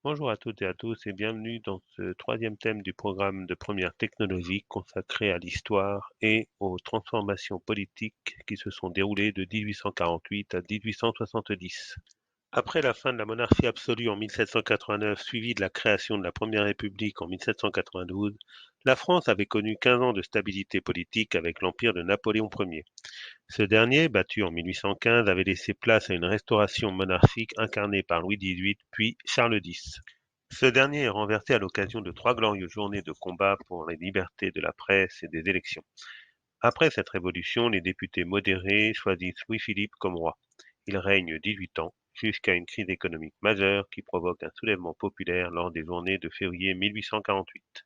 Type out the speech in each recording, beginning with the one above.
Bonjour à toutes et à tous et bienvenue dans ce troisième thème du programme de première technologie consacré à l'histoire et aux transformations politiques qui se sont déroulées de 1848 à 1870. Après la fin de la monarchie absolue en 1789, suivie de la création de la Première République en 1792, la France avait connu 15 ans de stabilité politique avec l'empire de Napoléon Ier. Ce dernier, battu en 1815, avait laissé place à une restauration monarchique incarnée par Louis XVIII puis Charles X. Ce dernier est renversé à l'occasion de 3 glorieuses journées de combat pour les libertés de la presse et des élections. Après cette révolution, les députés modérés choisissent Louis-Philippe comme roi. Il règne 18 ans, jusqu'à une crise économique majeure qui provoque un soulèvement populaire lors des journées de février 1848.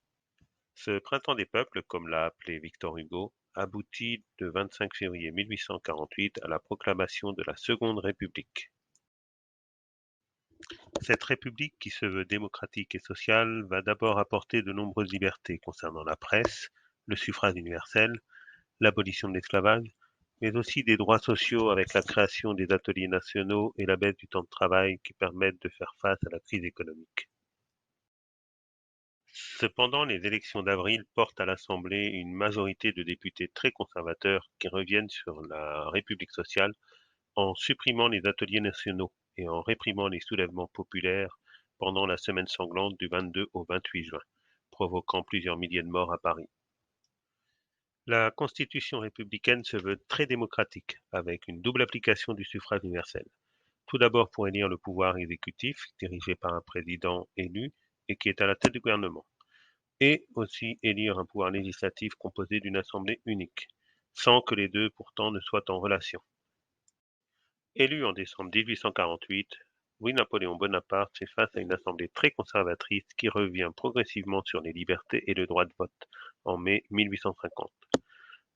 Ce printemps des peuples, comme l'a appelé Victor Hugo, aboutit le 25 février 1848 à la proclamation de la Seconde République. Cette république, qui se veut démocratique et sociale, va d'abord apporter de nombreuses libertés concernant la presse, le suffrage universel, l'abolition de l'esclavage, mais aussi des droits sociaux avec la création des ateliers nationaux et la baisse du temps de travail qui permettent de faire face à la crise économique. Cependant, les élections d'avril portent à l'Assemblée une majorité de députés très conservateurs qui reviennent sur la République sociale en supprimant les ateliers nationaux et en réprimant les soulèvements populaires pendant la semaine sanglante du 22 au 28 juin, provoquant plusieurs milliers de morts à Paris. La Constitution républicaine se veut très démocratique, avec une double application du suffrage universel. Tout d'abord pour élire le pouvoir exécutif, dirigé par un président élu et qui est à la tête du gouvernement, et aussi élire un pouvoir législatif composé d'une assemblée unique, sans que les deux pourtant ne soient en relation. Élu en décembre 1848, Louis-Napoléon Bonaparte fait face à une assemblée très conservatrice qui revient progressivement sur les libertés et le droit de vote en mai 1850.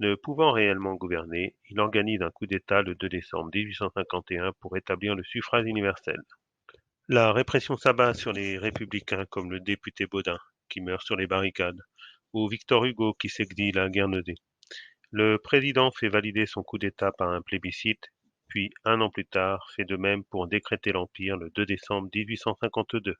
Ne pouvant réellement gouverner, il organise un coup d'État le 2 décembre 1851 pour établir le suffrage universel. La répression s'abat sur les républicains comme le député Baudin, qui meurt sur les barricades, ou Victor Hugo qui s'exile à Guernesey. Le président fait valider son coup d'État par un plébiscite, puis un an plus tard fait de même pour décréter l'Empire le 2 décembre 1852.